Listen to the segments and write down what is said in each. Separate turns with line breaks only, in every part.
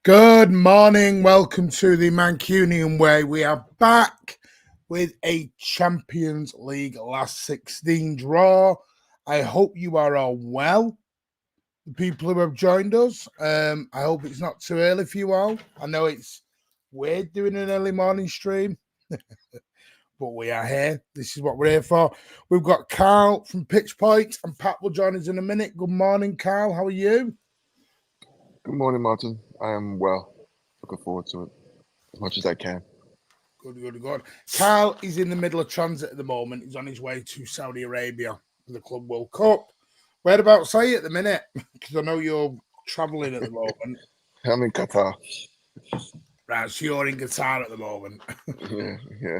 Good morning. Welcome to the Mancunian way. We are back with a Champions League last 16 draw. I hope you are all well. The people who have joined us. I hope it's not too early for you all. I know it's weird doing an early morning stream, but we are here. This is what we're here for. We've got Carl from Pitch Point, and Pat will join us in a minute. Good morning, Carl. How are you?
Good morning, Martin. I am well. Looking forward to it as much as I can.
Good. Carl is in the middle of transit at the moment. He's on his way to Saudi Arabia for the Club World Cup. Whereabouts are you at the minute? Because I know you're travelling at the moment.
I'm in Qatar.
Right, so you're in Qatar at the moment.
Yeah.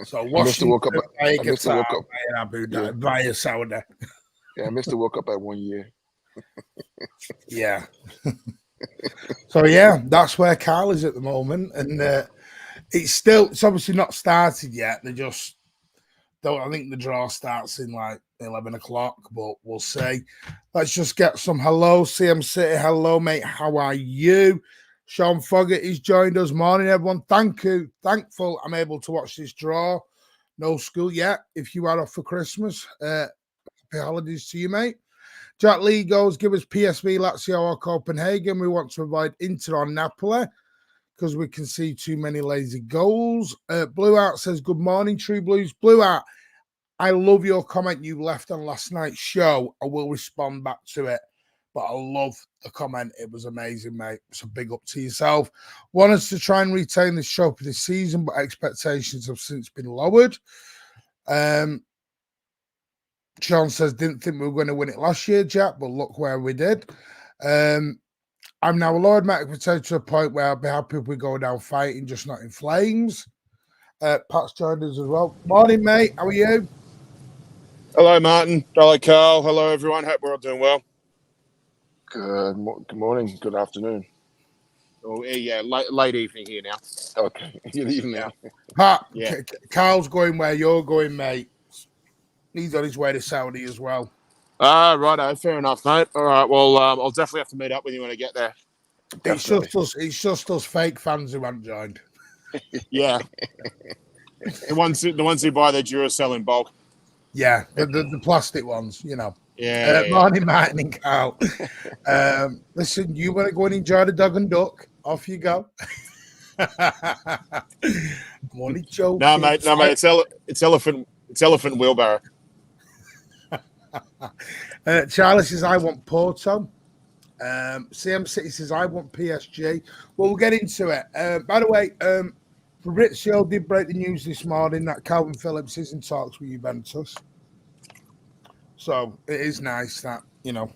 So Washington via Qatar, via Abu
Dhabi,
via Saudi.
Yeah, I missed the World Cup by 1 year.
Yeah. So yeah, that's where Carl is at the moment, and it's obviously not started yet. They just don't. I think the draw starts in like 11 o'clock, but we'll see. Let's just get some hello, CM City. Hello, mate. How are you? Sean Foggett has joined us. Morning, everyone. Thank you. Thankful I'm able to watch this draw. No school yet. If you are off for Christmas, happy holidays to you, mate. Jack Lee goes, give us PSV, Lazio or Copenhagen. We want to avoid Inter or Napoli because we can see too many lazy goals. Blue Art says, good morning, True Blues. Blue Art, I love your comment you left on last night's show. I will respond back to it, but I love the comment. It was amazing, mate. So big up to yourself. Want us to try and retain the show for this season, but expectations have since been lowered. Sean says, didn't think we were going to win it last year, Jack, but look where we did. I'm now a Lord Mac Potato to a point where I'll be happy if we go down fighting, just not in flames. Pat's joined us as well. Morning, mate. How are you?
Hello, Martin. Hello, Carl. Hello, everyone. Hope we're all doing well.
Good morning. Good afternoon.
Oh, yeah, late evening here now.
Okay. Good evening.
Yeah. Pat, yeah. Carl's going where you're going, mate. He's on his way to Saudi as well.
Righto. Fair enough, mate. All right. Well, I'll definitely have to meet up with you when I get there.
It's just us fake fans who haven't joined.
Yeah. the ones who buy their Duracell in bulk.
Yeah, the plastic ones, you know.
Yeah.
Morning, Martin and Carl. Listen, you want to go and enjoy the dog and duck? Off you go. I'm only joking.
No, mate. It's elephant wheelbarrow.
Charlie says, I want Porto. CM City says, I want PSG. Well, we'll get into it. By the way, Fabrizio did break the news this morning that Calvin Phillips is in talks with Juventus. So it is nice that, you know.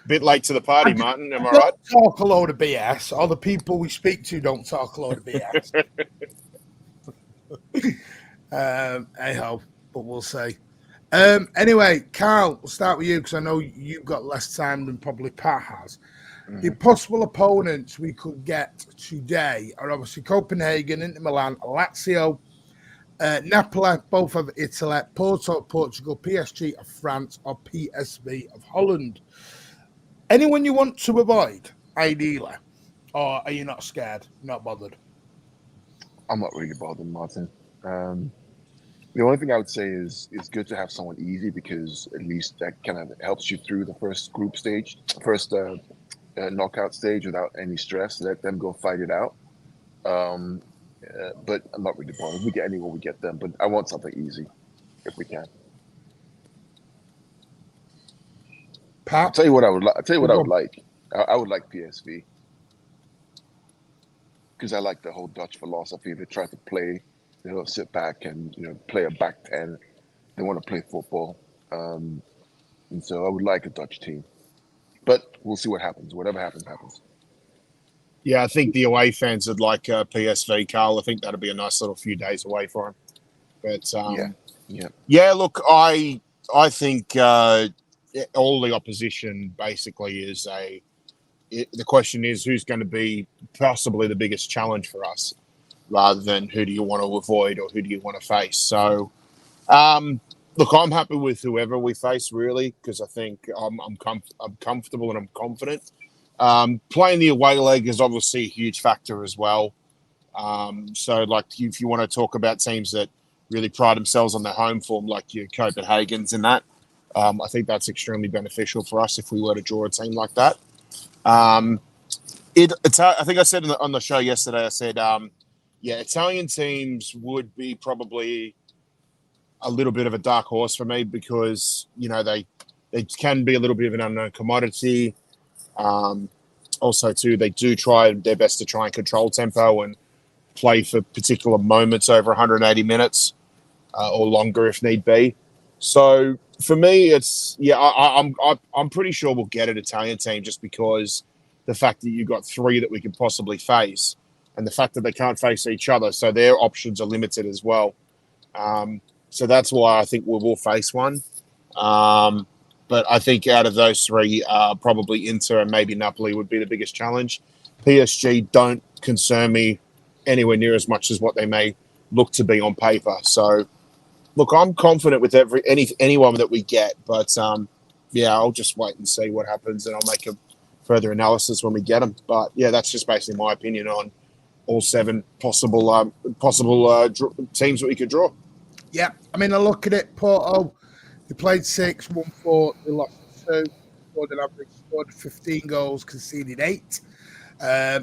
Bit late to the party, Martin. Am I right?
Talk a load of BS. All the people we speak to don't talk a load of BS. Hey-ho, but we'll see. Anyway, Carl, we'll start with you because I know you've got less time than probably Pat has. Mm-hmm. The possible opponents we could get today are obviously Copenhagen, Inter Milan, Lazio, Napoli, both of Italy, Porto of Portugal, PSG of France, or PSV of Holland. Anyone you want to avoid, ideally, or are you not scared, not bothered?
I'm not really bothered, Martin. The only thing I would say is it's good to have someone easy because at least that kind of helps you through the first group stage, knockout stage without any stress. Let them go fight it out. But I'm not really bothered. We get anyone, we get them. But I want something easy if we can.
Pat?
I'll tell you what I would like. I would like PSV because I like the whole Dutch philosophy. They try to play. They don't sit back and play a back 10. They want to play football, and so I would like a Dutch team. But we'll see what happens. Whatever happens, happens.
Yeah, I think the away fans would like PSV, Carl. I think that'd be a nice little few days away for him. But yeah. Look, I think all the opposition basically is the question is who's going to be possibly the biggest challenge for us, rather than who do you want to avoid or who do you want to face. So, look, I'm happy with whoever we face, really, because I think I'm comfortable and I'm confident. Playing the away leg is obviously a huge factor as well. So, like, if you want to talk about teams that really pride themselves on their home form, like your Copenhagen's and that, I think that's extremely beneficial for us if we were to draw a team like that. I think I said on the show yesterday, I said, Italian teams would be probably a little bit of a dark horse for me because, they can be a little bit of an unknown commodity. Also, too, they do try their best to try and control tempo and play for particular moments over 180 minutes or longer if need be. So for me, it's I'm pretty sure we'll get an Italian team just because the fact that you've got three that we could possibly face, and the fact that they can't face each other, so their options are limited as well. So that's why I think we will face one. But I think out of those three, probably Inter and maybe Napoli would be the biggest challenge. PSG don't concern me anywhere near as much as what they may look to be on paper. So, look, I'm confident with anyone that we get. But, I'll just wait and see what happens, and I'll make a further analysis when we get them. But, that's just basically my opinion on all 7 possible teams that we could draw.
Yeah, I mean, I look at it, Porto. They played 6, won 4, they lost 2, scored 15 goals, conceded 8.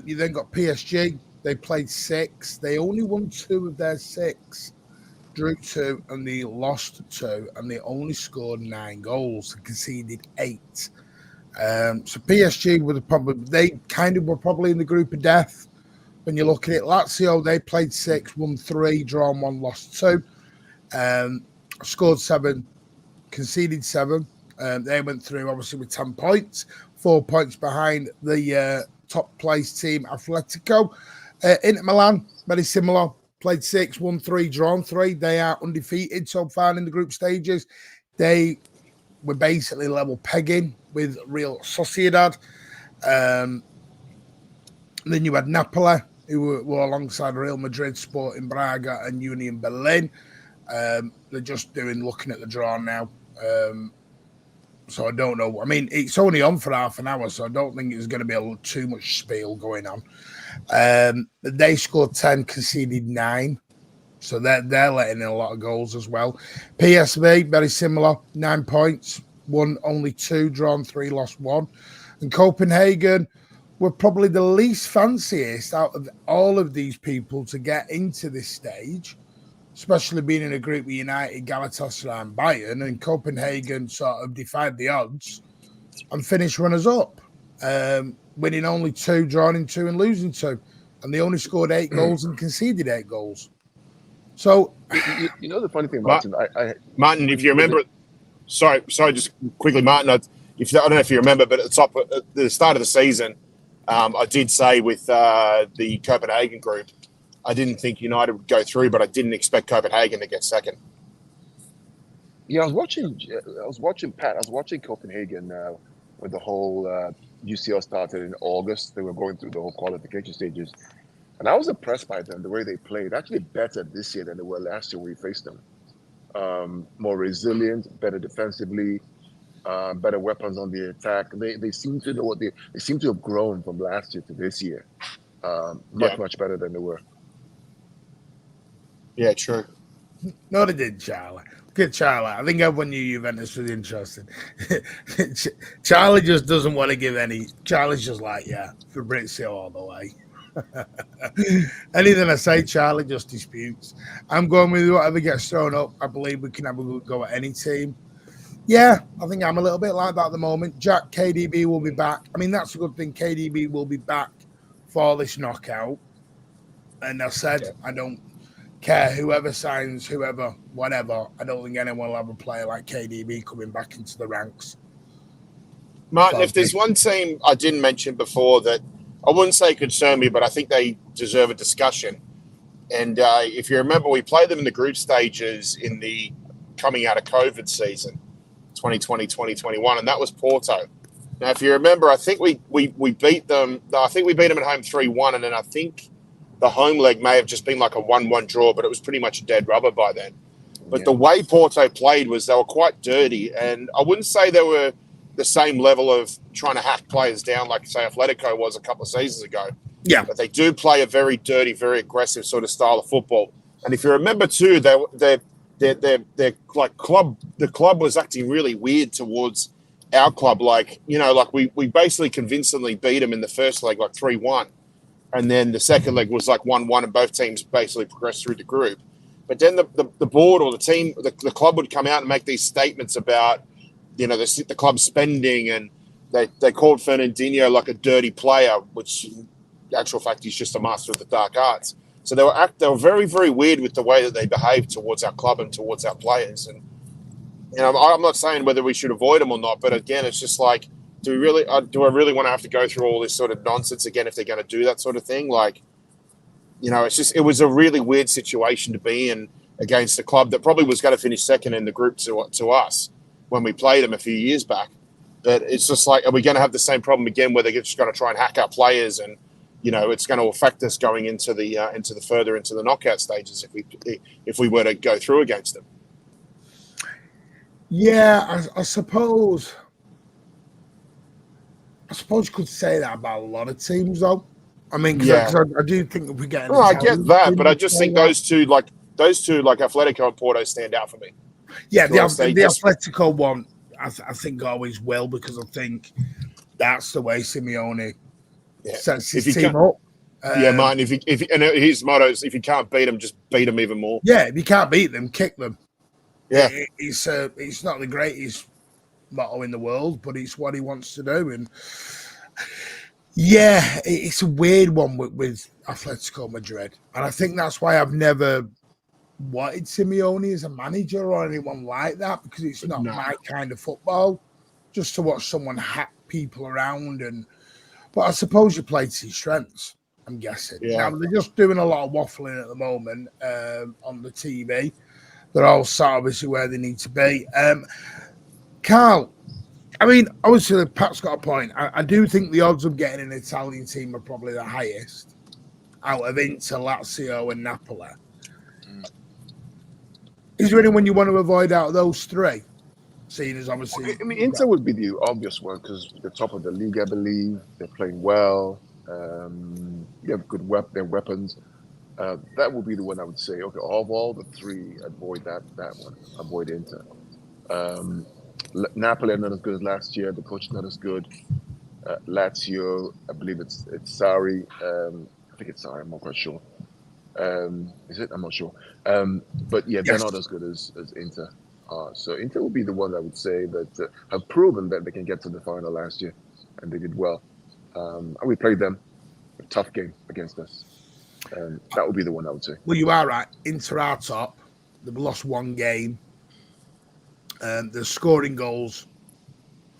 You then got PSG. They played 6. They only won 2 of their 6, drew 2, and they lost 2, and they only scored 9 goals and conceded 8. So PSG were probably in the group of death. When you look at it, Lazio, they played 6, won 3, drawn 1, lost 2, scored 7. Conceded 7. They went through, obviously, with 10 points, 4 points behind the top place team, Atletico. Inter Milan, very similar. Played 6, won 3, drawn 3. They are undefeated so far in the group stages. They were basically level pegging with Real Sociedad. Then you had Napoli, who were alongside Real Madrid, Sporting Braga, and Union Berlin. They're just looking at the draw now. So I don't know. I mean, it's only on for half an hour, so I don't think there's going to be too much spiel going on. They scored 10, conceded 9. So they're letting in a lot of goals as well. PSV, very similar, 9 points, won only 2, drawn 3, lost 1. And Copenhagen were probably the least fanciest out of all of these people to get into this stage, especially being in a group with United, Galatasaray and Bayern, and Copenhagen sort of defied the odds and finished runners-up, winning only 2, drawing 2 and losing 2. And they only scored 8 goals and conceded 8 goals. So,
you know the funny thing, Martin,
Martin, if you remember, sorry, just quickly, Martin, I don't know if you remember, but at the start of the season, I did say with the Copenhagen group, I didn't think United would go through, but I didn't expect Copenhagen to get second.
Yeah, I was watching Copenhagen when the whole UCL started in August. They were going through the whole qualification stages. And I was impressed by them, the way they played. Actually better this year than they were last year when we faced them. More resilient, better defensively, better weapons on the attack. They seem to know they seem to have grown from last year to this year. Much better than they were.
Yeah, true.
No, they did, Charlie. Good Charlie. I think everyone knew Juventus was interested. Charlie just doesn't want to give any. Charlie's just like, Fabrizio all the way. Anything I say, Charlie just disputes. I'm going with whatever gets thrown up. I believe we can have a good go at any team. Yeah, I think I'm a little bit like that at the moment. Jack, KDB will be back. I mean, that's a good thing. KDB will be back for this knockout. And I said, I don't care whoever signs, whatever. I don't think anyone will have a player like KDB coming back into the ranks.
Martin, if there's one team I didn't mention before that I wouldn't say concern me, but I think they deserve a discussion. And if you remember, we played them in the group stages in the coming out of COVID season, 2020, 2021, and that was Porto. Now, if you remember, I think we beat them. I think we beat them at home 3-1, and then I think the home leg may have just been like a 1-1 draw, but it was pretty much a dead rubber by then. But the way Porto played was they were quite dirty, and I wouldn't say they the same level of trying to hack players down like, say, Atletico was a couple of seasons ago.
Yeah.
But they do play a very dirty, very aggressive sort of style of football. And if you remember too, their like club, the club was acting really weird towards our club. Like, you know, like we basically convincingly beat them in the first leg, like 3-1. And then the second leg was like 1-1, and both teams basically progressed through the group. But then the board or the team, the club would come out and make these statements about, you know, the club spending, and they called Fernandinho like a dirty player, which in actual fact he's just a master of the dark arts. So they were very, very weird with the way that they behaved towards our club and towards our players. And, you know, I'm not saying whether we should avoid them or not, but again, it's just like, do I really want to have to go through all this sort of nonsense again if they're going to do that sort of thing? Like, you know, it was a really weird situation to be in against a club that probably was going to finish second in the group to us when we played them a few years back. But it's just like, are we going to have the same problem again where they're just going to try and hack our players, and, you know, it's going to affect us going into the knockout stages if we were to go through against them?
Yeah, I suppose you could say that about a lot of teams, though. I mean, because I do think that we're getting.
No, I get that, but I just think those two, like Atletico and Porto, stand out for me.
Yeah, the Atletico one, I think always will, because I think that's the way Simeone sets his team up.
Martin. And his motto is, if you can't beat them, just beat them even more.
Yeah, if you can't beat them, kick them.
Yeah,
it's not the greatest motto in the world, but it's what he wants to do. And yeah, it's a weird one with Atletico Madrid, and I think that's why I've never wanted Simeone as a manager or anyone like that, because it's not my kind of football. Just to watch someone hack people around, but I suppose you play to your strengths, I'm guessing.
Yeah.
Now, they're just doing a lot of waffling at the moment on the TV. They're all sat obviously where they need to be. Carl, I mean, obviously Pat's got a point. I do think the odds of getting an Italian team are probably the highest out of Inter, Lazio, and Napoli. Is there anyone you want to avoid out of those three? Seeing as obviously,
I mean, Inter would be the obvious one because they're top of the league, I believe. They're playing well. They have good weapons. That would be the one I would say. Okay, of all the three, avoid that one. Avoid Inter. Napoli are not as good as last year. The coach is not as good. Lazio, I believe it's Sarri. I think it's Sarri. I'm not quite sure. Is it? I'm not sure. But yeah, they're not as good as Inter. So Inter will be the one I would say that have proven that they can get to the final last year, and they did well. And we played them a tough game against us. That would be the one I would say.
Well, you are right. Inter are top. They've lost one game. They're scoring goals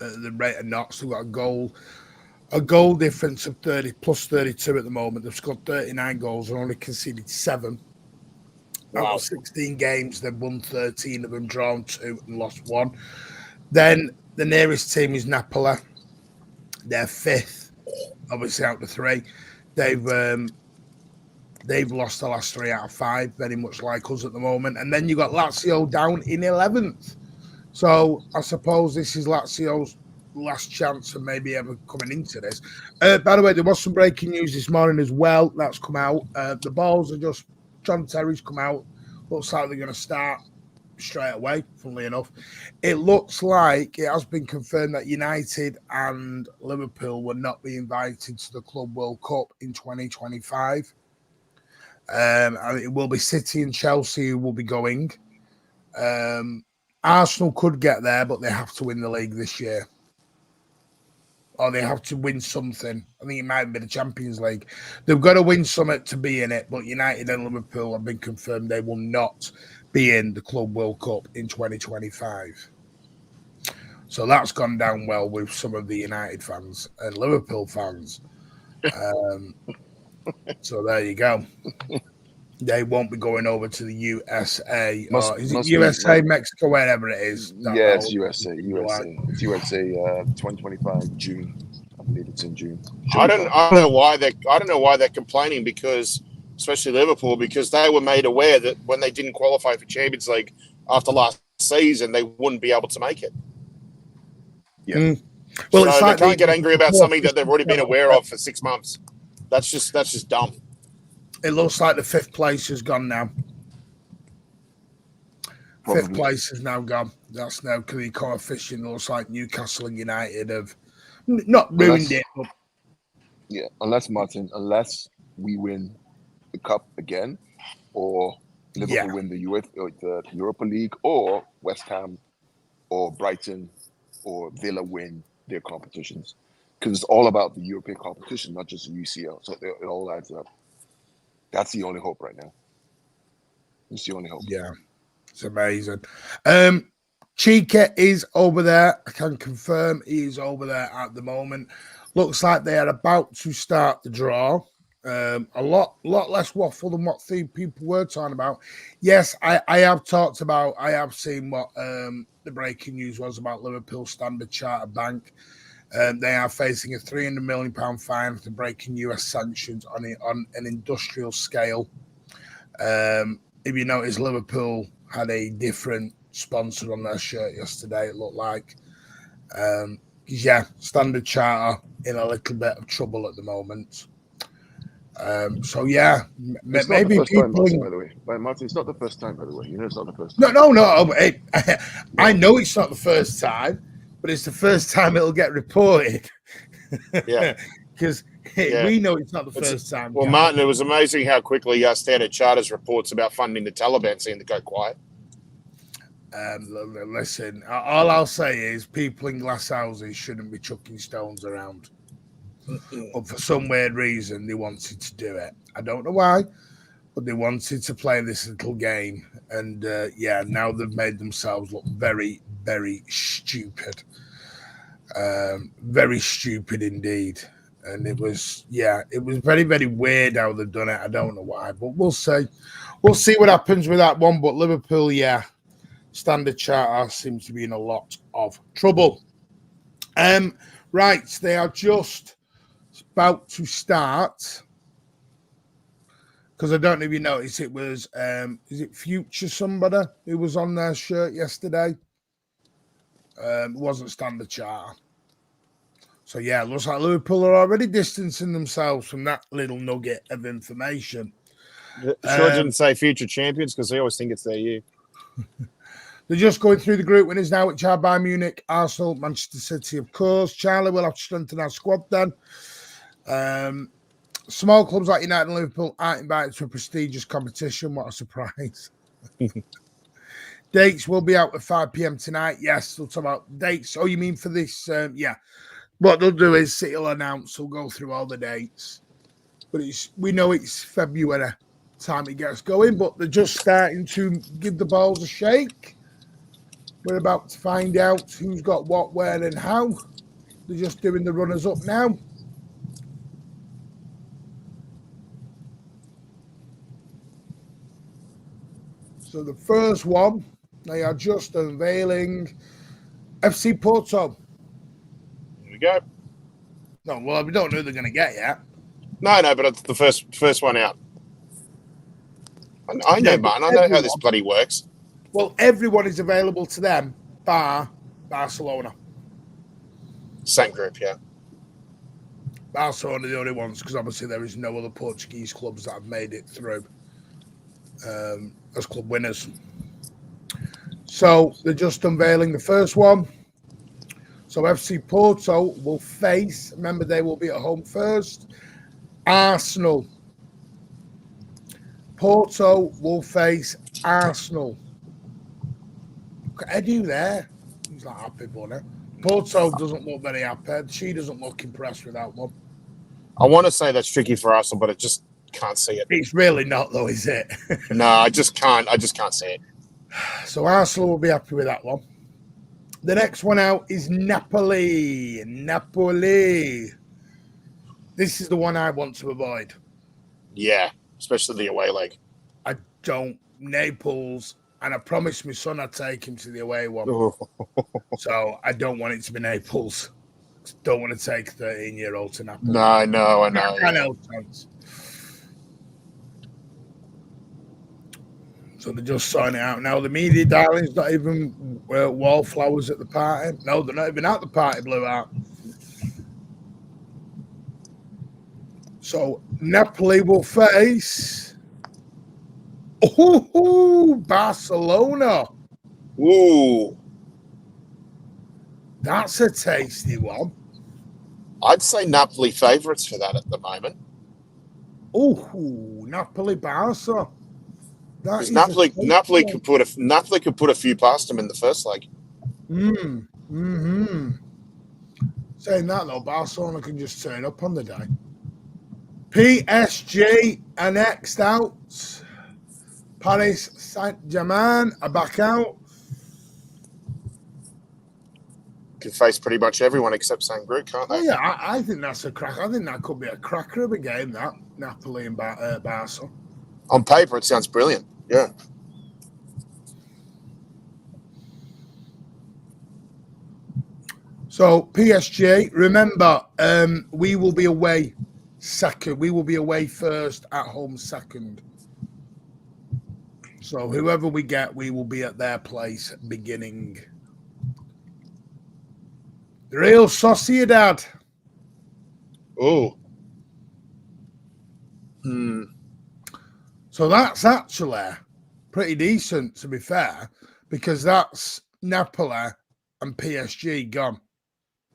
at the rate of knots. They've got a goal difference of 30 plus 32 at the moment. They've scored 39 goals and only conceded 7. Wow. Out of 16 games, they've won 13 of them, drawn 2 and lost 1. Then the nearest team is Napoli. They're 5th, obviously out of 3. They've lost the last 3 out of 5, very much like us at the moment. And then you got Lazio down in 11th. So I suppose this is Lazio's last chance of maybe ever coming into this. By the way, there was some breaking news this morning as well. That's come out. The balls are just, John Terry's come out. Looks like they're going to start straight away, funnily enough. It looks like it has been confirmed that United and Liverpool will not be invited to the Club World Cup in 2025. It will be City and Chelsea who will be going. Arsenal could get there, but they have to win the league this year. Or they have to win something. I think it might be the Champions League. They've got to win something to be in it, but United and Liverpool have been confirmed they will not be in the Club World Cup in 2025. So that's gone down well with some of the United fans and Liverpool fans. So there you go. They won't be going over to the USA. Is it USA, Mexico, wherever it is?
Yeah, it's USA. It's USA 2025 June. I believe it's in June.
I don't know why they're complaining, because especially Liverpool, because they were made aware that when they didn't qualify for Champions League after last season, they wouldn't be able to make it.
Yeah.
Well,
So
it's
they
like
can't get angry about something that they've already been aware of for 6 months. That's just dumb.
It looks like the 5th place has gone now.
Probably.
5th place has now gone. That's now because the coefficient looks like Newcastle and United have not ruined it. But...
Yeah, unless we win the cup again, or Liverpool win the Uefa, or the Europa League, or West Ham, or Brighton, or Villa win their competitions, because it's all about the European competition, not just the UCL. So it all adds up. That's the only hope right now. It's the only hope.
Yeah, it's amazing. Chica is over there. I can confirm he is over there at the moment. Looks like they are about to start the draw. A lot less waffle than what people were talking about. Yes, I have talked about. I have seen what the breaking news was about Liverpool Standard Chartered Bank. They are facing a £300 million fine for breaking US sanctions on an industrial scale. If you notice, Liverpool had a different sponsor on their shirt yesterday. It looked like, Standard Charter in a little bit of trouble at the moment. So yeah,
it's
maybe
not the first
people.
time, Martin, by the way. But Martin, it's not the first time, by the way. You know, it's not the first time.
No. I know it's not the first time, but it's the first time it'll get reported.
Yeah,
because we know it's not the first time.
Well, Martin, it was amazing how quickly Standard Charter's reports about funding the Taliban seemed to go quiet.
Listen, all I'll say is people in glass houses shouldn't be chucking stones around. But for some weird reason, they wanted to do it. I don't know why, but they wanted to play this little game. And now they've made themselves look very, very stupid. Very stupid indeed. And it was very, very weird how they've done it. I don't know why, but we'll see. We'll see what happens with that one. But Liverpool, Standard Charter seems to be in a lot of trouble. Right, they are just about to start, because I don't know if you noticed, it was is it Future somebody who was on their shirt yesterday? It wasn't Standard Charter. So it looks like Liverpool are already distancing themselves from that little nugget of information.
Sure didn't say future champions, because they always think it's their year.
They're just going through the group winners now, which are Bayern Munich, Arsenal, Manchester City, of course. Charlie will have to strengthen our squad then. Small clubs like United and Liverpool aren't invited to a prestigious competition. What a surprise. Dates will be out at 5 p.m. tonight. Yes, they'll talk about dates. Oh, you mean for this? What they'll do is City will announce, they'll go through all the dates. But we know it's February time it gets going, but they're just starting to give the balls a shake. We're about to find out who's got what, where, and how. They're just doing the runners-up now. So the first one, they are just unveiling FC Porto.
Here we go.
No, well, we don't know who they're going to get yet.
No, but it's the first one out. I know, man. I know how this bloody works.
Well, everyone is available to them, bar Barcelona.
Same group, yeah.
Barcelona are the only ones, because obviously there is no other Portuguese clubs that have made it through as club winners. So they're just unveiling the first one. So FC Porto will face, remember they will be at home first, Arsenal. Porto will face Arsenal. Look at Edu there. He's not happy, bunny. Porto doesn't look very happy. She doesn't look impressed with that one.
I want to say that's tricky for Arsenal, but I just can't see it.
It's really not, though, is it?
No, I just can't see it.
So Arsenal will be happy with that one. The next one out is Napoli. Napoli. This is the one I want to avoid.
Yeah, especially the away leg.
I don't. Naples. And I promised my son I'd take him to the away one. So I don't want it to be Naples. Don't want to take a 13-year-old to Napoli.
No, I know.
No chance. So they're just sorting it out now. The media darlings not even wallflowers at the party. No, they're not even at the party, Blue Art. So Napoli will face Barcelona.
Ooh.
That's a tasty one.
I'd say Napoli favourites for that at the moment.
Oh, Napoli Barca.
Because Napoli could put a few past them in the first leg.
Saying that though, Barcelona can just turn up on the day. PSG are next out. Paris Saint-Germain are back out.
Can face pretty much everyone except St. Group, can't they?
Oh yeah, I think that's a crack. I think that could be a cracker of a game. That Napoli and Barca.
On paper, it sounds brilliant. Yeah.
So PSG, remember, we will be away second. We will be away first, at home second. So whoever we get, we will be at their place beginning. The Real Sociedad.
Oh.
So that's actually pretty decent, to be fair, because that's Napoli and PSG gone.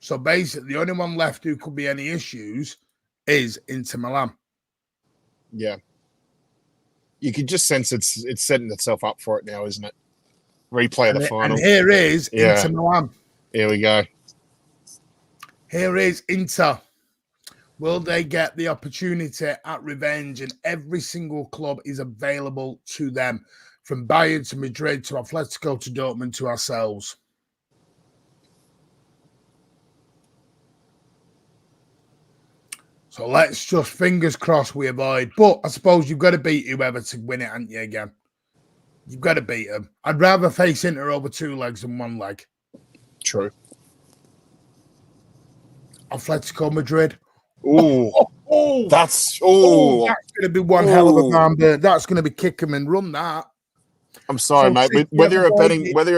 So basically, the only one left who could be any issues is Inter Milan.
Yeah. You could just sense it's setting itself up for it now, isn't it? Replay the final.
And here is Inter Milan.
Here we go.
Here is Inter. Will they get the opportunity at revenge? And every single club is available to them, from Bayern to Madrid to Atletico to Dortmund to ourselves. So let's just fingers crossed we avoid. But I suppose you've got to beat whoever to win it, haven't you, again? You've got to beat them. I'd rather face Inter over 2 legs than 1 leg.
True.
Atletico Madrid.
That's
going to be one hell of a man. That's going to be kick 'em and run that.
I'm sorry, mate. Whether you're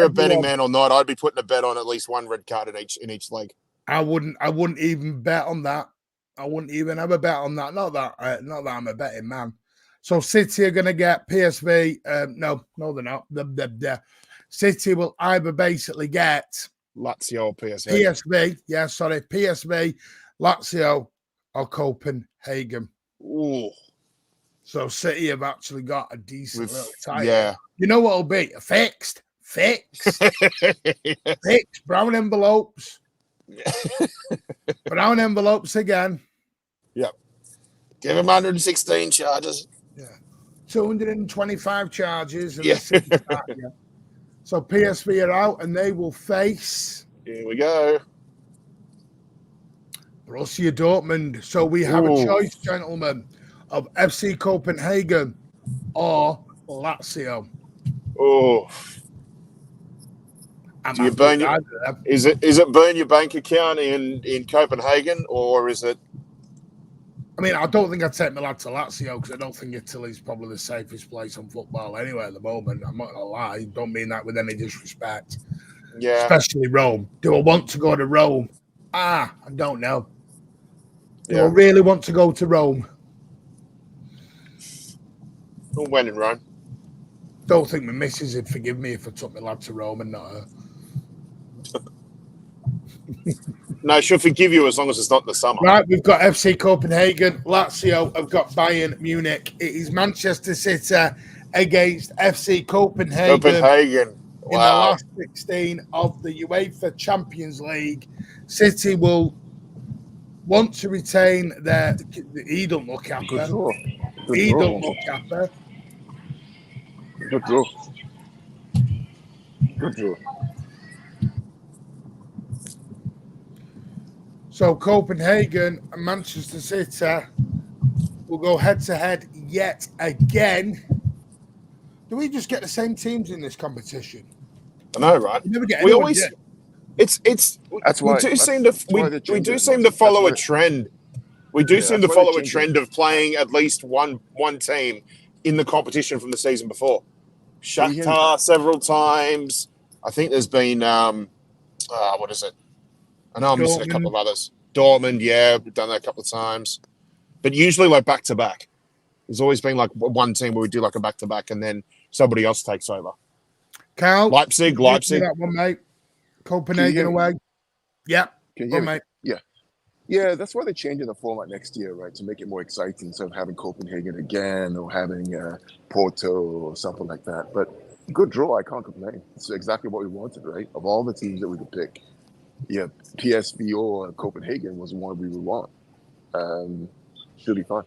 a betting man or not, I'd be putting a bet on at least 1 red card in each leg.
I wouldn't even bet on that. I wouldn't even have a bet on that. Not that I'm a betting man. So City are going to get PSV. No, they're not. The City will either basically get
Lazio or PSV.
PSV, Lazio, or Copenhagen.
Ooh.
So City have actually got a decent little tie.
Yeah.
You know what it'll be? Fixed. Fixed brown envelopes. Brown envelopes again.
Yep. Give him 116 charges.
Yeah. 225 charges.
Yeah.
So PSV are out and they will face.
Here we go.
Borussia Dortmund. So we have a choice, gentlemen, of FC Copenhagen or Lazio.
Oh. Do you burn is it burn your bank account in Copenhagen, or is it?
I mean, I don't think I'd take my lad to Lazio because I don't think Italy's probably the safest place on football anyway at the moment. I'm not gonna lie, don't mean that with any disrespect.
Yeah.
Especially Rome. Do I want to go to Rome? I don't know. Do I really want to go to Rome?
When in Rome?
Don't think my missus would forgive me if I took my lad to Rome and not her.
No, she'll forgive you as long as it's not in the summer.
Right, we've got FC Copenhagen. Lazio have got Bayern Munich. It is Manchester City against FC Copenhagen.
Wow.
In the last 16 of the UEFA Champions League. City will want to retain their... He don't look happy.
Good draw.
He don't look happy.
Good draw. Good draw.
So Copenhagen and Manchester City will go head-to-head yet again. Do we just get the same teams in this competition?
I know, right?
We never get
we
anyone
always.
yet.
It's.
That's why
we do seem to follow a trend. We do seem to follow a trend of playing at least one team in the competition from the season before. Shakhtar several times. I think there's been what is it? I know I'm missing a couple of others. Dortmund, yeah, we've done that a couple of times, but usually like back to back. There's always been like one team where we do like a back to back, and then somebody else takes over.
Carl,
Leipzig.
That one, mate. Copenhagen away. Yeah,
mate. Yeah, that's why they're changing the format next year, right? To make it more exciting, instead of having Copenhagen again or having Porto or something like that. But good draw, I can't complain. It's exactly what we wanted, right? Of all the teams that we could pick, PSV or Copenhagen was one we would want. Should be fun.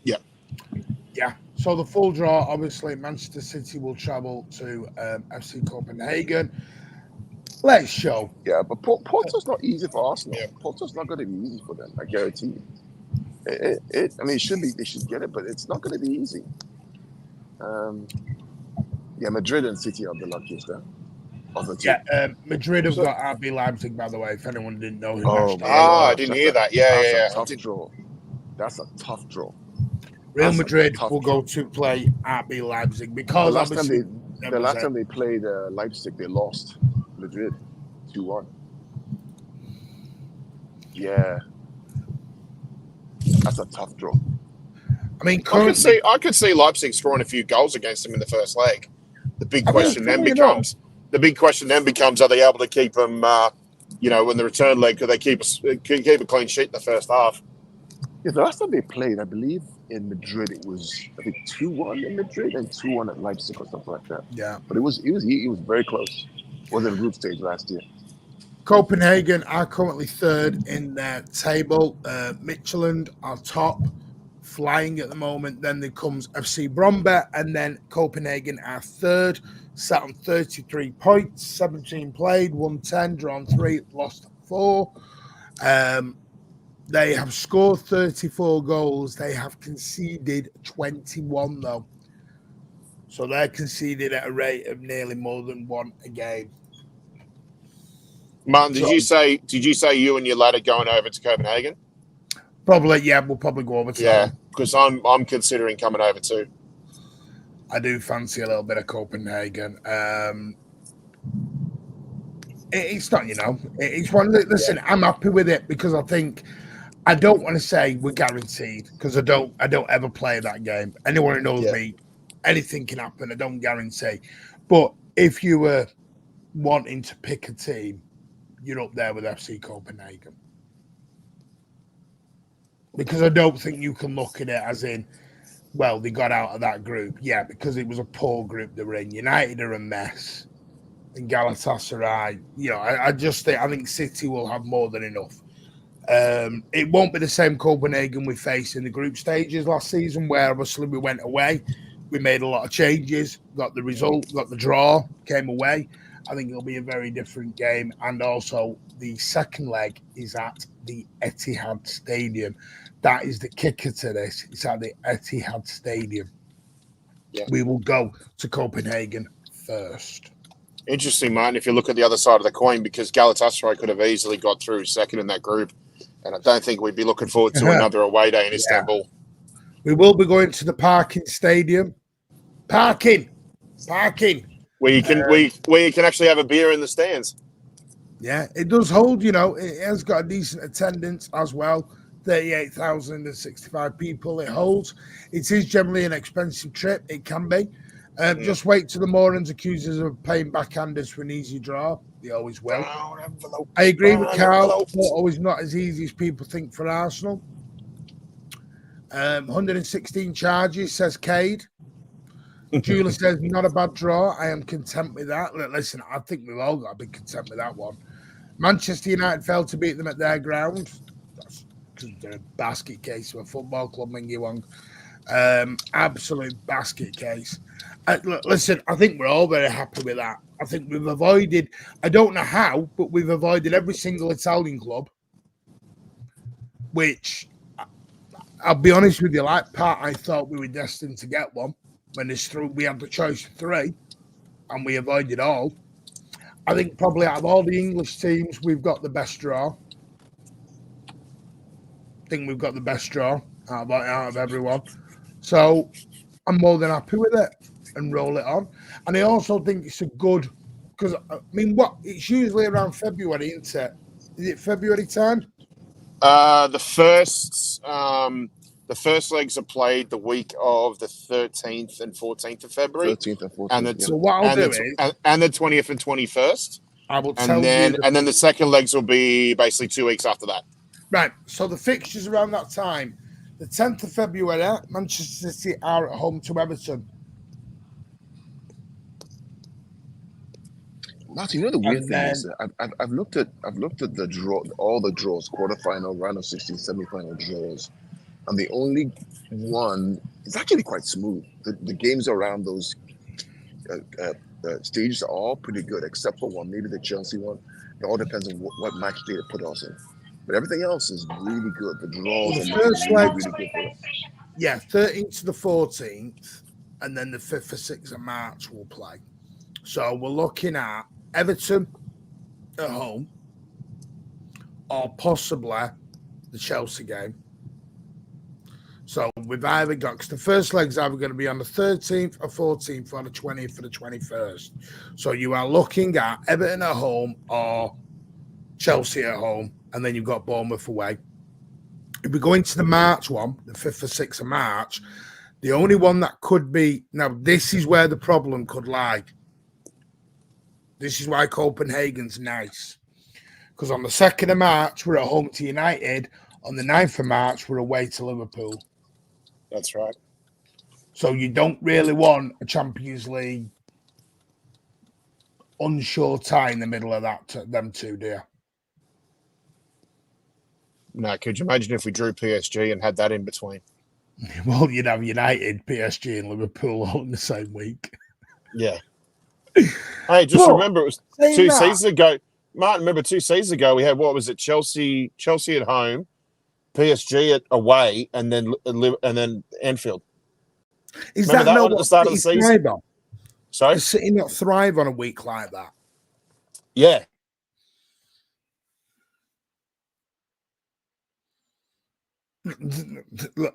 Yeah. So the full draw, obviously, Manchester City will travel to FC Copenhagen. Let's show.
Yeah, but Porto's not easy for Arsenal. Yeah. Porto's not going to be easy for them, I guarantee you. It should be. They should get it, but it's not going to be easy. Madrid and City are the luckiest there.
Madrid have got RB Leipzig, by the way, if anyone didn't know.
I didn't hear that. Yeah.
Tough draw. That's a tough draw.
Real Madrid will go to play RB Leipzig because
the last time they played Leipzig, they lost Madrid 2-1. Yeah, that's a tough draw.
I mean,
I could see Leipzig scoring a few goals against them in the first leg. The big question then becomes: are they able to keep them? In the return leg, could they keep a clean sheet in the first half?
Yeah, the last time they played, I believe in Madrid, it was 2-1 in Madrid and 2-1 at Leipzig or something like that.
Yeah,
but it was very close. Was in the group stage last year.
Copenhagen are currently third in their table. Midtjylland are top, flying at the moment. Then there comes FC Brøndby, and then Copenhagen are third, sat on 33 points, 17 played, won 10, drawn 3, lost 4. They have scored 34 goals. They have conceded 21, though. So they're conceded at a rate of nearly more than one a game.
Martin, did you say you and your lad are going over to Copenhagen?
Probably, yeah. We'll probably go over to
them. Because I'm considering coming over too.
I do fancy a little bit of Copenhagen. It's not, it's one that, listen, I'm happy with it because I don't want to say we're guaranteed because I don't ever play that game. Anyone who knows me, anything can happen. I don't guarantee. But if you were wanting to pick a team, you're up there with FC Copenhagen. Because I don't think you can look at it as in, well, they got out of that group. Yeah, because it was a poor group they were in. United are a mess. And Galatasaray, I think City will have more than enough. It won't be the same Copenhagen we faced in the group stages last season, where obviously we went away. We made a lot of changes, got the result, got the draw, came away. I think it'll be a very different game. And also the second leg is at the Etihad Stadium. That is the kicker to this. It's at the Etihad Stadium. Yeah. We will go to Copenhagen first.
Interesting, man, if you look at the other side of the coin, because Galatasaray could have easily got through second in that group. And I don't think we'd be looking forward to another away day in Istanbul.
We will be going to the Parking Stadium. Parking.
Where you can actually have a beer in the stands.
Yeah, it does hold, it has got a decent attendance as well. 38,065 people it holds. It is generally an expensive trip. It can be. Just wait till the Morans accuse us of playing backhanders for an easy draw. They always will. I agree with Carl. Always not as easy as people think for Arsenal. 116 charges, says Cade. Julie says, not a bad draw. I am content with that. Listen, I think we've all got to be content with that one. Manchester United failed to beat them at their ground. That's because they're a basket case of a football club, Mingy Wong. Absolute basket case. Listen, I think we're all very happy with that. I think we've avoided, I don't know how, but we've avoided every single Italian club, which, I'll be honest with you, like Pat, I thought we were destined to get one when we had the choice of 3, and we avoided all. I think probably out of all the English teams, we've got the best draw. I think we've got the best draw out of everyone. So I'm more than happy with it. and roll it on. And I also think it's a good, because I mean, it's usually around February, isn't it? Is it February time?
The first legs are played the week of the 13th and 14th of February.
13th and 14th.
And
so what I'll do is,
and the 20th and 21st.
I will tell you.
And then the second legs will be basically 2 weeks after that.
Right. So the fixtures around that time, the 10th of February, Manchester City are at home to Everton.
Martin, you know the weird thing is that I've looked at the draw, all the draws, quarterfinal, round of 16, semifinal draws, and the only one is actually quite smooth. The games around those stages are all pretty good, except for one, maybe the Chelsea one. It all depends on what match day they put us in. But everything else is really good. The draws are really good for us.
Yeah, 13th to the 14th, and then the 5th or 6th of March we'll play. So we're looking at Everton at home, or possibly the Chelsea game. So we've either got, because the first leg's either going to be on the 13th or 14th or the 20th or the 21st. So you are looking at Everton at home or Chelsea at home, and then you've got Bournemouth away. If we go into the March one, the 5th or 6th of March, the only one that could be, now this is where the problem could lie. This is why Copenhagen's nice. Because on the 2nd of March, we're at home to United. On the 9th of March, we're away to Liverpool.
That's right.
So you don't really want a Champions League unsure tie in the middle of them two, do you?
No, could you imagine if we drew PSG and had that in between?
Well, you'd have United, PSG, and Liverpool all in the same week.
Yeah. Hey, just remember, it was 2 seasons ago. Martin, remember 2 seasons ago we had, what was it, Chelsea at home, PSG away, and then Anfield.
Is
remember
that
one at the start of the season? Sorry?
Does City not thrive on a week like that?
Yeah.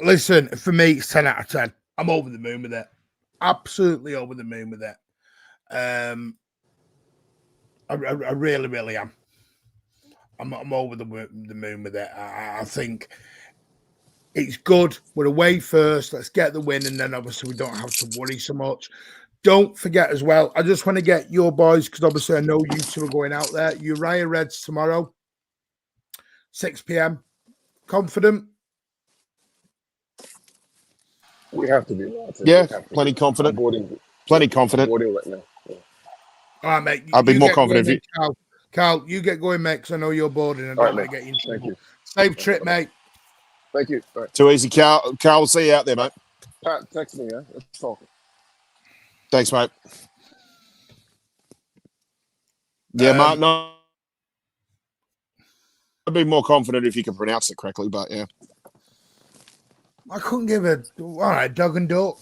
Listen, for me, it's 10 out of 10. I'm over the moon with it. Absolutely over the moon with it. I really, really am. I'm over the moon with it. I think it's good. We're away first. Let's get the win, and then obviously we don't have to worry so much. Don't forget as well, I just want to get your boys, because obviously I know you two are going out there. Uriah Reds tomorrow, 6 p.m. Confident?
We have to be.
Yeah, plenty confident. Plenty confident.
Right now. Yeah.
All right, mate.
I'll be more confident if you...
Carl, you get going, mate, because I know you're boarding. And I don't want to get you in trouble.
Thank you.
Safe trip, mate.
Thank you. All right.
Too easy, Carl. Carl, we'll see you out there, mate.
Pat, text me, yeah? Let's talk.
Thanks, mate. Yeah, Martin, I'd be more confident if you could pronounce it correctly, but yeah.
I couldn't give a... All right, dog and duck.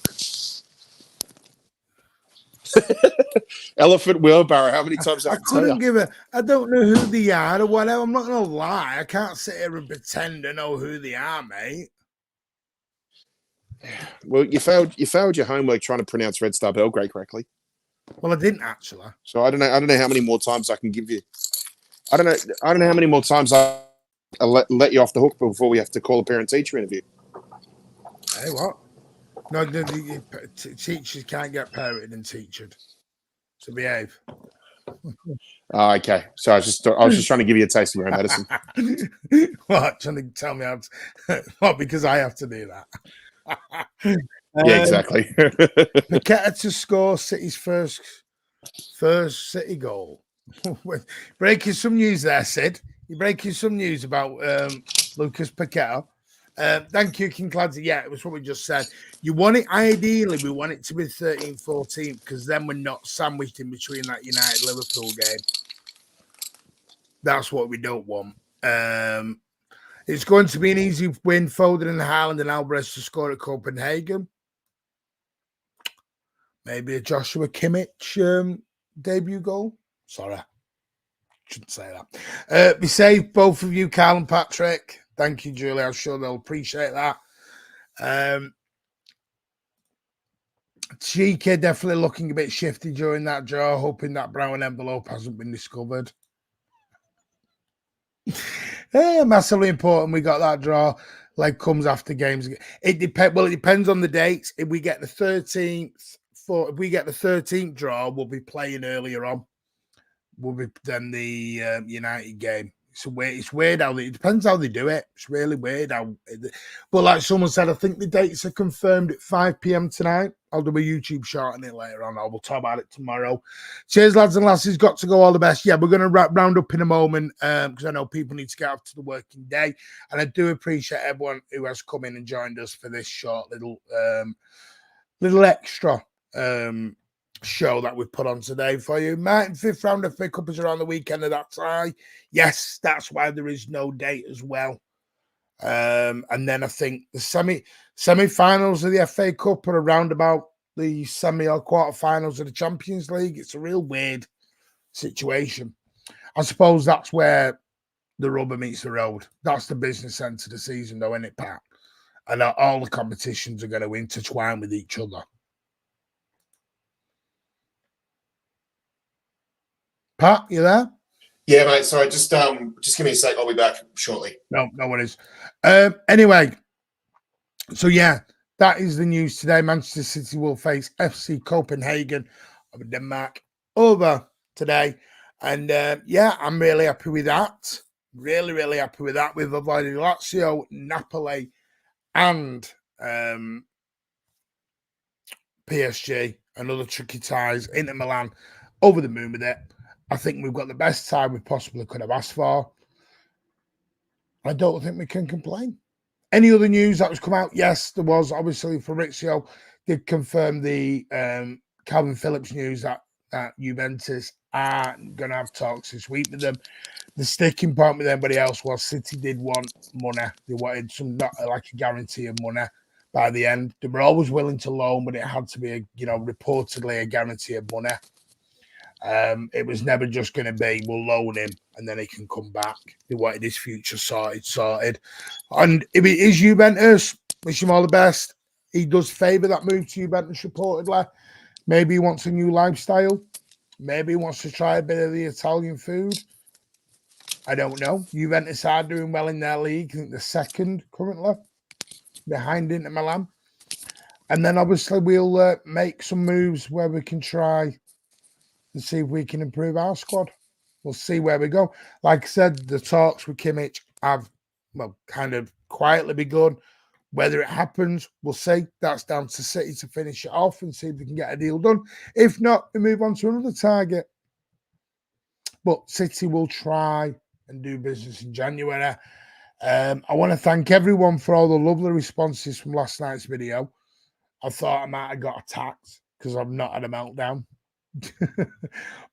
Elephant wheelbarrow. How many times I
couldn't give a... I don't know who they are or whatever. I'm not going to lie. I can't sit here and pretend to know who they are, mate.
Well, you failed your homework trying to pronounce Red Star Belgrade correctly.
Well, I didn't actually.
So I don't know how many more times I can give you. I don't know how many more times I'll let you off the hook before we have to call a parent-teacher interview.
Hey, what? No, teachers can't get parented and teachered. So behave.
Oh, okay. So I was just trying to give you a taste of your own medicine.
What? Trying to tell me how to... What, because I have to do that?
Yeah, exactly.
Paqueta to score City's first City goal. Breaking some news there, Sid. You're breaking some news about Lucas Paqueta. Thank you, King Clancy. Yeah, it was what we just said. You want it, ideally, we want it to be 13-14, because then we're not sandwiched in between that United-Liverpool game. That's what we don't want. It's going to be an easy win. Foden and Haaland and Alvarez to score at Copenhagen. Maybe a Joshua Kimmich debut goal. Sorry, shouldn't say that. Be safe, both of you, Carl and Patrick. Thank you, Julie. I'm sure they'll appreciate that. Cheeky definitely looking a bit shifty during that draw, hoping that brown envelope hasn't been discovered. Massively important. We got that draw. Like comes after games. It depends. Well, it depends on the dates. If we get the 13th, if we get the 13th draw, we'll be playing earlier on. Will be then the United game. It's weird how it depends how they do it. It's really weird how. But like someone said, I think the dates are confirmed at 5 p.m. tonight. I'll do a YouTube short on it later on. I will talk about it tomorrow. Cheers, lads and lasses. Got to go. All the best. Yeah, we're going to round up in a moment because I know people need to get out to the working day, and I do appreciate everyone who has come in and joined us for this short little extra show that we've put on today for you. Martin, 5th round of FA Cup is around the weekend of that tie. Yes, that's why there is no date as well. And then I think the semi-finals of the FA Cup are around about the semi or quarter-finals of the Champions League. It's a real weird situation. I suppose that's where the rubber meets the road. That's the business end of the season, though, isn't it, Pat? And all the competitions are going to intertwine with each other. Pat, you there?
Yeah, mate. Sorry, just give me a sec. I'll be back shortly.
No worries. Anyway, so yeah, that is the news today. Manchester City will face FC Copenhagen of Denmark over today, and yeah, I'm really happy with that. Really happy with that. We've avoided Lazio, Napoli, and PSG, and other tricky ties. Inter Milan, over the moon with it. I think we've got the best tie we possibly could have asked for. I don't think we can complain. Any other news that was come out? Yes, there was. Obviously, Fabrizio did confirm the Calvin Phillips news that Juventus are going to have talks this week with them. The sticking point with everybody else was City did want money. They wanted not like a guarantee of money by the end. They were always willing to loan, but it had to be reportedly a guarantee of money. It was never just going to be we'll loan him and then he can come back. They wanted his future sorted. And if it is Juventus, wish him all the best. He does favour that move to Juventus reportedly. Maybe he wants a new lifestyle. Maybe he wants to try a bit of the Italian food. I don't know. Juventus are doing well in their league. I think they're second currently behind Inter Milan. And then obviously we'll make some moves where we can try and see if we can improve our squad. We'll see where we go. Like I said, the talks with Kimmich have, kind of quietly begun. Whether it happens, we'll see. That's down to City to finish it off and see if they can get a deal done. If not, we move on to another target. But City will try and do business in January. I want to thank everyone for all the lovely responses from last night's video. I thought I might have got attacked because I've not had a meltdown.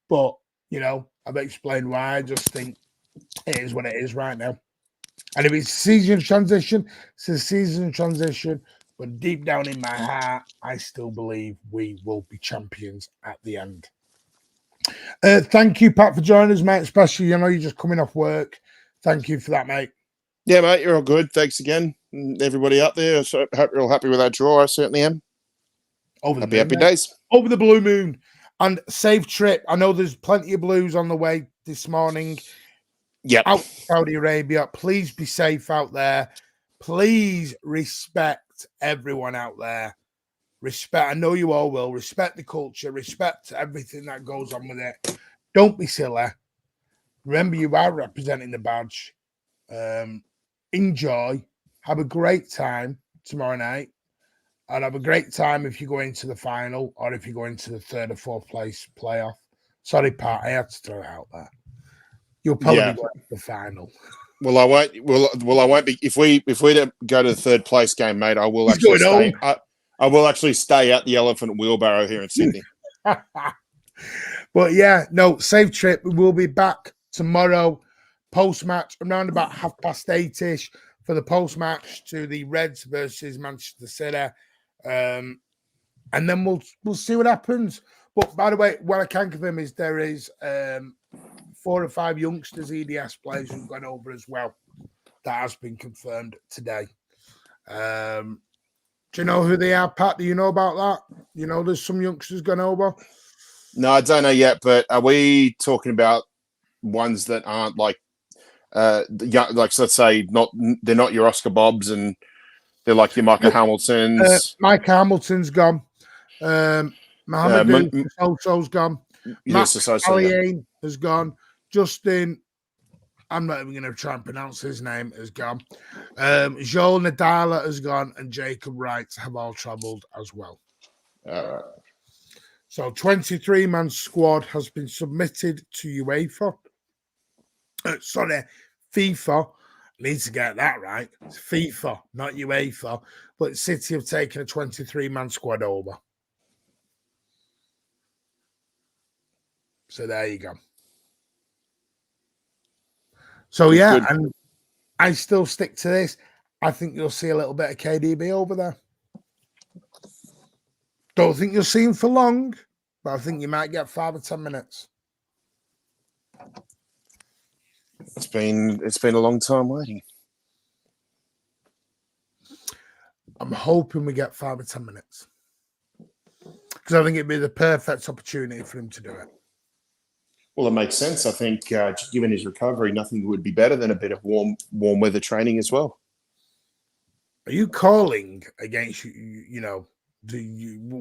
But, I've explained why. I just think it is what it is right now. And if it's season transition, it's a season transition. But deep down in my heart, I still believe we will be champions at the end. Thank you, Pat, for joining us, mate. Especially, you're just coming off work. Thank you for that, mate.
Yeah, mate, you're all good. Thanks again. Everybody out there, so hope you're all happy with that draw. I certainly am. Happy days.
Over the blue moon. And safe trip. I know there's plenty of blues on the way this morning.
Yep.
Out to Saudi Arabia. Please be safe out there. Please respect everyone out there. Respect. I know you all will. Respect the culture. Respect everything that goes on with it. Don't be silly. Remember, you are representing the badge. Enjoy. Have a great time tomorrow night. And have a great time if you go into the final or if you go into the 3rd or 4th place playoff. Sorry, Pat, I had to throw it out there. You'll probably be going to the final.
Well, I won't. Well, I won't be. If we don't go to the 3rd place game, mate, I will actually stay. I will actually stay at the Elephant Wheelbarrow here in Sydney.
But yeah, no, safe trip. We will be back tomorrow post-match around about 8:30ish for the post-match to the Reds versus Manchester City. And then we'll see what happens. But by the way, what I can confirm is there is 4 or 5 youngsters EDS players who've gone over as well. That has been confirmed today. Do you know who they are, Pat? Do you know about that? You know, there's some youngsters gone over.
No, I don't know yet, but are we talking about ones that aren't like, like so let's say they're not your Oscar Bobs and they're like your Michael Hamiltons.
Mike Hamilton's gone. Mohamedou Sissoko's gone. Max Aliane has gone. Justin, I'm not even going to try and pronounce his name, has gone. Joel Nadala has gone, and Jacob Wright have all travelled as well. So 23-man squad has been submitted to UEFA. FIFA. Need to get that right. It's FIFA, not UEFA. But City have taken a 23-man squad over. So there you go. So yeah, and I still stick to this. I think you'll see a little bit of KDB over there. Don't think you'll see him for long, but I think you might get 5 or 10 minutes.
It's been a long time waiting.
I'm hoping we get 5 or 10 minutes because I think it'd be the perfect opportunity for him to do it.
Well, it makes sense. I think given his recovery, nothing would be better than a bit of warm weather training as well.
Are you calling against you know,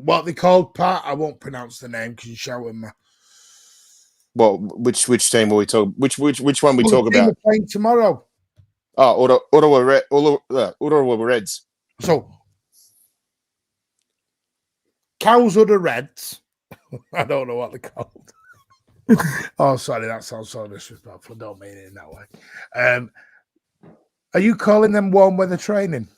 what they called, Pat? I won't pronounce the name because you're shouting me.
Well, which team are we talking? Which one we talk about?
We're playing tomorrow.
Oh, Ottawa Reds.
So, Cows Udder Reds. I don't know what they're called. Oh, sorry, that sounds so disrespectful. Don't mean it in that way. Are you calling them warm weather training?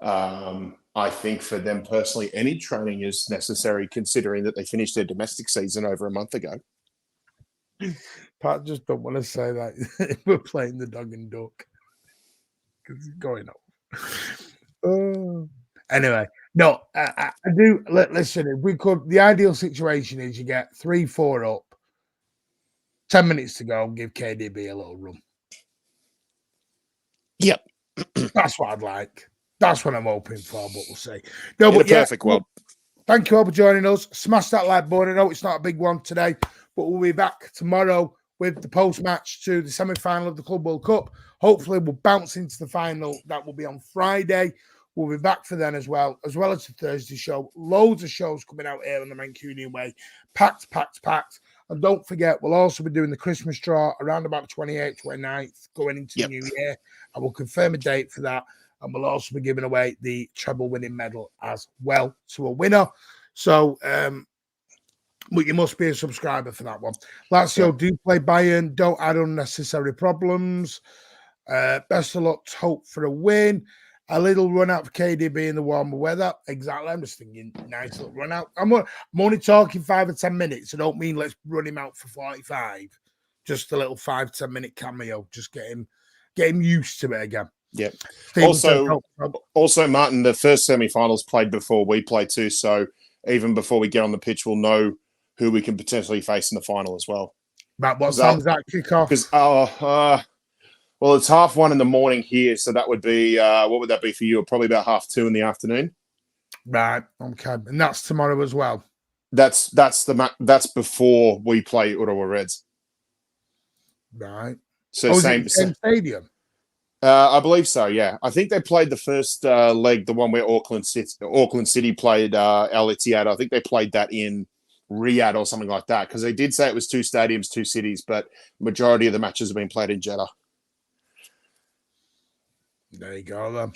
I think for them personally, any training is necessary considering that they finished their domestic season over a month ago.
Pat just don't want to say that. We're playing the dog and duck because it's going on. Anyway, no, I do. Listen, if we could, the ideal situation is you get 3-4 up, 10 minutes to go, give KDB a little run.
Yep.
That's what I'd like. That's what I'm hoping for, but we'll see. No,
but perfect world.
Thank you all for joining us. Smash that like button. I know it's not a big one today, but we'll be back tomorrow with the post-match to the semi-final of the Club World Cup. Hopefully, we'll bounce into the final. That will be on Friday. We'll be back for then as well as the Thursday show. Loads of shows coming out here on the Mancunian way. Packed. And don't forget, we'll also be doing the Christmas draw around about the 28th, 29th, going into the new year. I will confirm a date for that. And we'll also be giving away the treble winning medal as well to a winner. So, but you must be a subscriber for that one. Lazio do play Bayern. Don't add unnecessary problems. Best of luck. Hope for a win. A little run out for KDB in the warmer weather. Exactly. I'm just thinking nice little run out. I'm only talking 5 or 10 minutes. I don't mean let's run him out for 45. Just a little 5-10 minute cameo. Just get him used to it again.
Yeah. Also, Martin, the first semi-finals played before we play too. So even before we get on the pitch, we'll know who we can potentially face in the final as well.
But what time's that kick off?
Because well, it's 1:30 in the morning here, so that would be what would that be for you? Probably about 2:30 in the afternoon.
Right. Okay. And that's tomorrow as well.
That's before we play Ottawa Reds.
Right.
So same
stadium.
I believe so. Yeah, I think they played the first leg, the one where Auckland City played Al Ittihad. I think they played that in Riyadh or something like that because they did say it was 2 stadiums, 2 cities, but majority of the matches have been played in Jeddah.
There you go, then.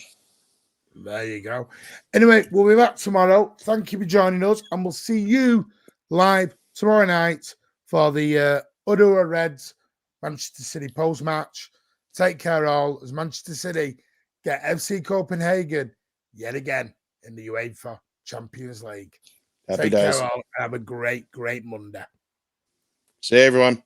There you go. Anyway, we'll be back tomorrow. Thank you for joining us, and we'll see you live tomorrow night for the Ottawa Reds Manchester City post-match. Take care all as Manchester City get FC Copenhagen yet again in the Uefa Champions League.
Happy
Take
days.
care all. Have a great Monday.
See you, everyone.